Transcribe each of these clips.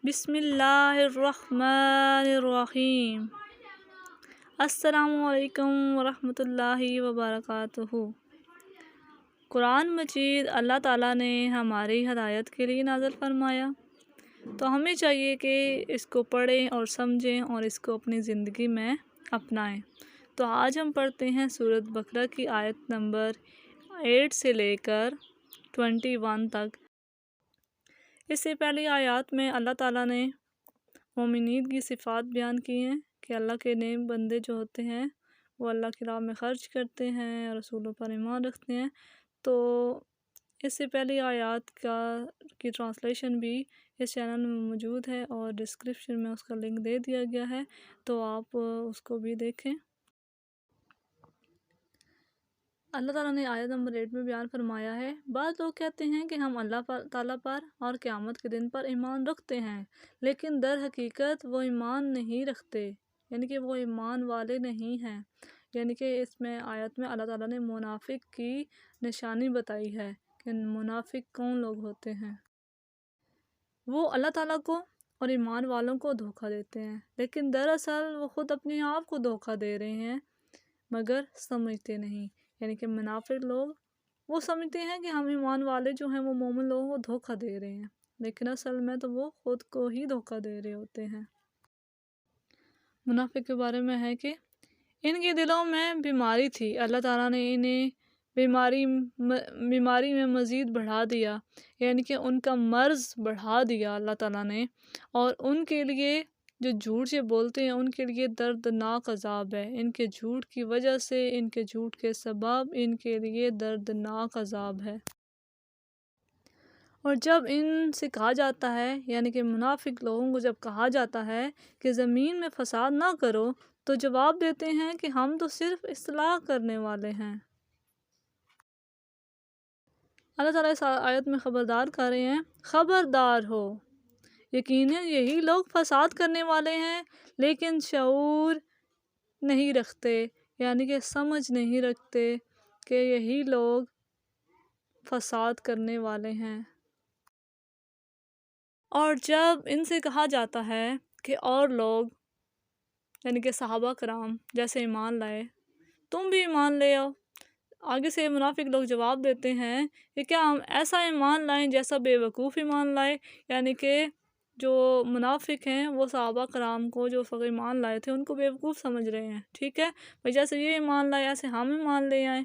بسم اللہ الرحمن الرحیم۔ السلام علیکم ورحمۃ اللہ وبرکاتہ۔ قرآن مجید اللہ تعالیٰ نے ہماری ہدایت کے لیے نازل فرمایا، تو ہمیں چاہیے کہ اس کو پڑھیں اور سمجھیں اور اس کو اپنی زندگی میں اپنائیں۔ تو آج ہم پڑھتے ہیں سورۃ بقرہ کی آیت نمبر 8 سے لے کر 21 تک۔ اس سے پہلی آیات میں اللہ تعالیٰ نے مومنین کی صفات بیان کی ہیں کہ اللہ کے نیک بندے جو ہوتے ہیں وہ اللہ کی راہ میں خرچ کرتے ہیں اور رسولوں پر ایمان رکھتے ہیں۔ تو اس سے پہلی آیات کی ٹرانسلیشن بھی اس چینل میں موجود ہے اور ڈسکرپشن میں اس کا لنک دے دیا گیا ہے، تو آپ اس کو بھی دیکھیں۔ اللہ تعالیٰ نے آیت نمبر 8 میں بیان فرمایا ہے، بعض لوگ کہتے ہیں کہ ہم اللہ تعالیٰ پر اور قیامت کے دن پر ایمان رکھتے ہیں، لیکن در حقیقت وہ ایمان نہیں رکھتے، یعنی کہ وہ ایمان والے نہیں ہیں۔ یعنی کہ اس میں آیت میں اللہ تعالیٰ نے منافق کی نشانی بتائی ہے کہ منافق کون لوگ ہوتے ہیں۔ وہ اللہ تعالیٰ کو اور ایمان والوں کو دھوکہ دیتے ہیں، لیکن دراصل وہ خود اپنے آپ کو دھوکہ دے رہے ہیں مگر سمجھتے نہیں۔ یعنی کہ منافق لوگ وہ سمجھتے ہیں کہ ہم ایمان والے جو ہیں وہ مومن لوگوں کو دھوکہ دے رہے ہیں، لیکن اصل میں تو وہ خود کو ہی دھوکہ دے رہے ہوتے ہیں۔ منافق کے بارے میں ہے کہ ان کے دلوں میں بیماری تھی، اللہ تعالیٰ نے انہیں بیماری میں مزید بڑھا دیا، یعنی کہ ان کا مرض بڑھا دیا اللہ تعالیٰ نے، اور ان کے لیے جو جھوٹ سے بولتے ہیں ان کے لیے دردناک عذاب ہے۔ ان کے جھوٹ کی وجہ سے، ان کے جھوٹ کے سبب ان کے لیے دردناک عذاب ہے۔ اور جب ان سے کہا جاتا ہے، یعنی کہ منافق لوگوں کو جب کہا جاتا ہے کہ زمین میں فساد نہ کرو، تو جواب دیتے ہیں کہ ہم تو صرف اصلاح کرنے والے ہیں۔ اللہ تعالیٰ اس آیت میں خبردار کر رہے ہیں، خبردار ہو، یقیناً یہی لوگ فساد کرنے والے ہیں لیکن شعور نہیں رکھتے، یعنی کہ سمجھ نہیں رکھتے کہ یہی لوگ فساد کرنے والے ہیں۔ اور جب ان سے کہا جاتا ہے کہ اور لوگ، یعنی کہ صحابہ کرام جیسے ایمان لائے، تم بھی ایمان لے آؤ، آگے سے منافق لوگ جواب دیتے ہیں کہ کیا ہم ایسا ایمان لائیں جیسا بے وقوف ایمان لائے۔ یعنی کہ جو منافق ہیں وہ صحابہ کرام کو جو ایمان لائے تھے ان کو بے وقوف سمجھ رہے ہیں، ٹھیک ہے، جیسے یہ ایمان لائے ایسے ہم ایمان لے آئیں۔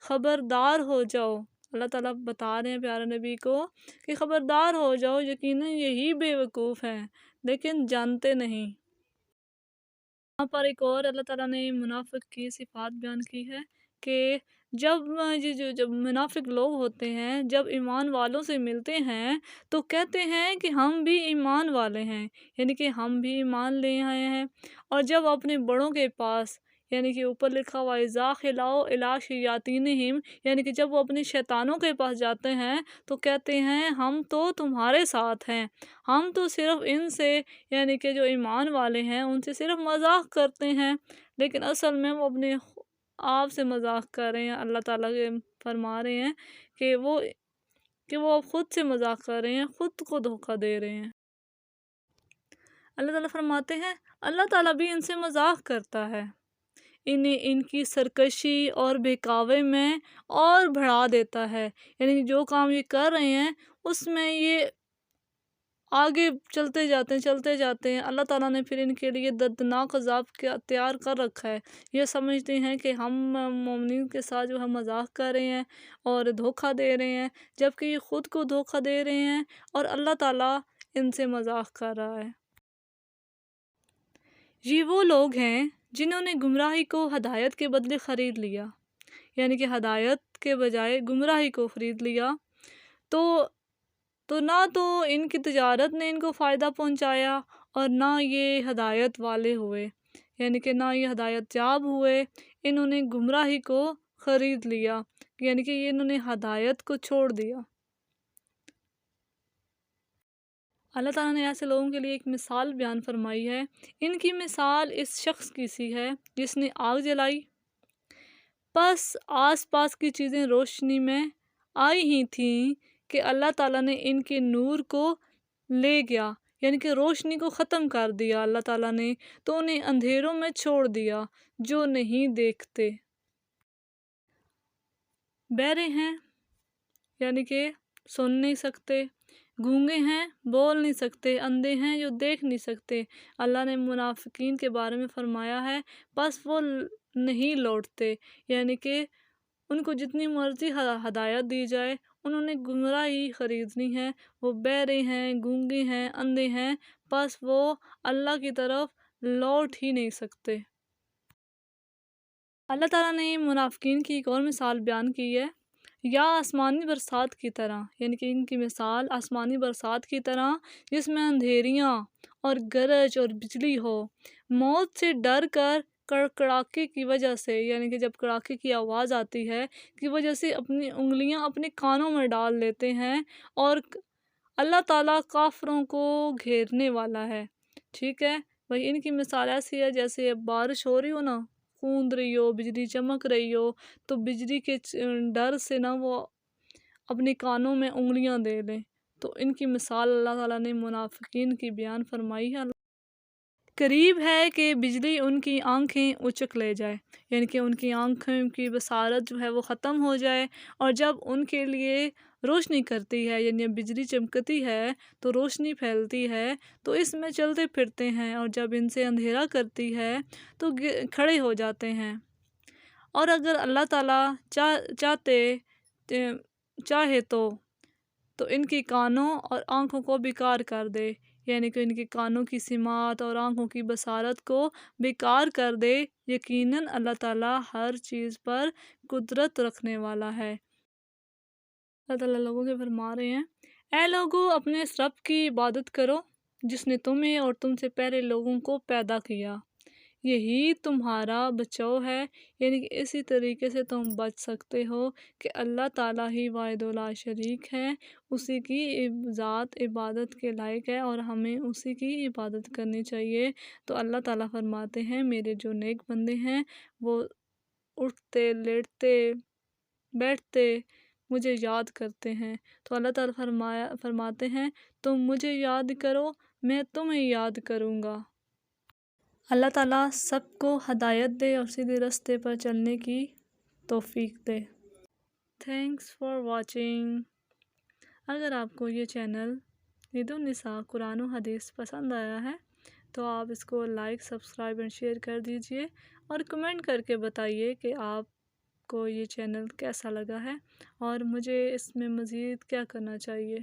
خبردار ہو جاؤ، اللہ تعالیٰ بتا رہے ہیں پیارے نبی کو کہ خبردار ہو جاؤ، یقیناً یہی بے وقوف ہیں لیکن جانتے نہیں۔ یہاں پر ایک اور اللہ تعالیٰ نے منافق کی صفات بیان کی ہے کہ جب منافق لوگ ہوتے ہیں جب ایمان والوں سے ملتے ہیں تو کہتے ہیں کہ ہم بھی ایمان والے ہیں، یعنی کہ ہم بھی ایمان لے آئے ہیں، اور جب اپنے بڑوں کے پاس، یعنی کہ اوپر لکھا ہوا اذا خلوا الی شیاطینہم، یعنی کہ جب وہ اپنے شیطانوں کے پاس جاتے ہیں تو کہتے ہیں ہم تو تمہارے ساتھ ہیں، ہم تو صرف ان سے، یعنی کہ جو ایمان والے ہیں ان سے صرف مذاق کرتے ہیں، لیکن اصل میں وہ اپنے آپ سے مذاق کر رہے ہیں۔ اللہ تعالیٰ فرما رہے ہیں کہ وہ خود سے مذاق کر رہے ہیں، خود کو دھوکہ دے رہے ہیں۔ اللہ تعالیٰ فرماتے ہیں اللہ تعالیٰ بھی ان سے مذاق کرتا ہے، انہیں ان کی سرکشی اور بہکاوے میں اور بڑھا دیتا ہے، یعنی جو کام یہ کر رہے ہیں اس میں یہ آگے چلتے جاتے ہیں۔ اللہ تعالیٰ نے پھر ان کے لیے دردناک عذاب تیار کر رکھا ہے۔ یہ سمجھتے ہیں کہ ہم مومنین کے ساتھ جو ہے مذاق کر رہے ہیں اور دھوکہ دے رہے ہیں، جبکہ یہ خود کو دھوکہ دے رہے ہیں اور اللہ تعالیٰ ان سے مذاق کر رہا ہے۔ یہ وہ لوگ ہیں جنہوں نے گمراہی کو ہدایت کے بدلے خرید لیا، یعنی کہ ہدایت کے بجائے گمراہی کو خرید لیا، تو نہ تو ان کی تجارت نے ان کو فائدہ پہنچایا اور نہ یہ ہدایت والے ہوئے، یعنی کہ نہ یہ ہدایت یاب ہوئے، انہوں نے گمراہی کو خرید لیا، یعنی کہ انہوں نے ہدایت کو چھوڑ دیا۔ اللہ تعالیٰ نے ایسے لوگوں کے لیے ایک مثال بیان فرمائی ہے، ان کی مثال اس شخص کی سی ہے جس نے آگ جلائی، پس آس پاس کی چیزیں روشنی میں آئی ہی تھیں کہ اللہ تعالیٰ نے ان کے نور کو لے گیا، یعنی کہ روشنی کو ختم کر دیا اللہ تعالیٰ نے، تو انہیں اندھیروں میں چھوڑ دیا جو نہیں دیکھتے، بہرے ہیں یعنی کہ سن نہیں سکتے، گونگے ہیں بول نہیں سکتے، اندھے ہیں جو دیکھ نہیں سکتے۔ اللہ نے منافقین کے بارے میں فرمایا ہے بس وہ نہیں لوٹتے، یعنی کہ ان کو جتنی مرضی ہدایت دی جائے انہوں نے گمراہی خریدنی ہے، وہ بہرے ہیں، گونگے ہیں، اندھے ہیں، بس وہ اللہ کی طرف لوٹ ہی نہیں سکتے۔ اللہ تعالیٰ نے منافقین کی ایک اور مثال بیان کی ہے، یا آسمانی برسات کی طرح، یعنی کہ ان کی مثال آسمانی برسات کی طرح جس میں اندھیریاں اور گرج اور بجلی ہو، موت سے ڈر کر کڑکڑاکے کی وجہ سے، یعنی کہ جب کڑاکے کی آواز آتی ہے کی وجہ سے اپنی انگلیاں اپنے کانوں میں ڈال لیتے ہیں، اور اللہ تعالیٰ کافروں کو گھیرنے والا ہے۔ ٹھیک ہے، وہی ان کی مثال ایسی ہے جیسے بارش ہو رہی ہو نا، خوند رہی ہو، بجلی چمک رہی ہو، تو بجلی کے ڈر سے نا وہ اپنے کانوں میں انگلیاں دے لیں، تو ان کی مثال اللہ تعالیٰ نے منافقین کی بیان فرمائی ہے۔ قریب ہے کہ بجلی ان کی آنکھیں اچک لے جائے، یعنی کہ ان کی آنکھوں کی بصارت جو ہے وہ ختم ہو جائے، اور جب ان کے لیے روشنی کرتی ہے، یعنی بجلی چمکتی ہے تو روشنی پھیلتی ہے تو اس میں چلتے پھرتے ہیں، اور جب ان سے اندھیرا کرتی ہے تو کھڑے ہو جاتے ہیں۔ اور اگر اللہ تعالیٰ چاہے تو ان کی کانوں اور آنکھوں کو بیکار کر دے، یعنی کہ ان کی کانوں کی سماعت اور آنکھوں کی بصارت کو بیکار کر دے۔ یقیناً اللہ تعالیٰ ہر چیز پر قدرت رکھنے والا ہے۔ اللہ تعالیٰ لوگوں سے فرما رہے ہیں، اے لوگو اپنے اس رب کی عبادت کرو جس نے تمہیں اور تم سے پہلے لوگوں کو پیدا کیا، یہی تمہارا بچاؤ ہے، یعنی کہ اسی طریقے سے تم بچ سکتے ہو کہ اللہ تعالیٰ ہی واحد لا شریک ہے، اسی کی ذات عبادت کے لائق ہے اور ہمیں اسی کی عبادت کرنی چاہیے۔ تو اللہ تعالیٰ فرماتے ہیں میرے جو نیک بندے ہیں وہ اٹھتے لیٹتے بیٹھتے مجھے یاد کرتے ہیں، تو اللہ تعالیٰ فرماتے ہیں تم مجھے یاد کرو میں تمہیں یاد کروں گا۔ اللہ تعالیٰ سب کو ہدایت دے اور سیدھے راستے پر چلنے کی توفیق دے۔ Thanks for watching. اگر آپ کو یہ چینل نید النساء قرآن و حدیث پسند آیا ہے تو آپ اس کو لائک، سبسکرائب اور شیئر کر دیجئے، اور کمنٹ کر کے بتائیے کہ آپ کو یہ چینل کیسا لگا ہے اور مجھے اس میں مزید کیا کرنا چاہیے۔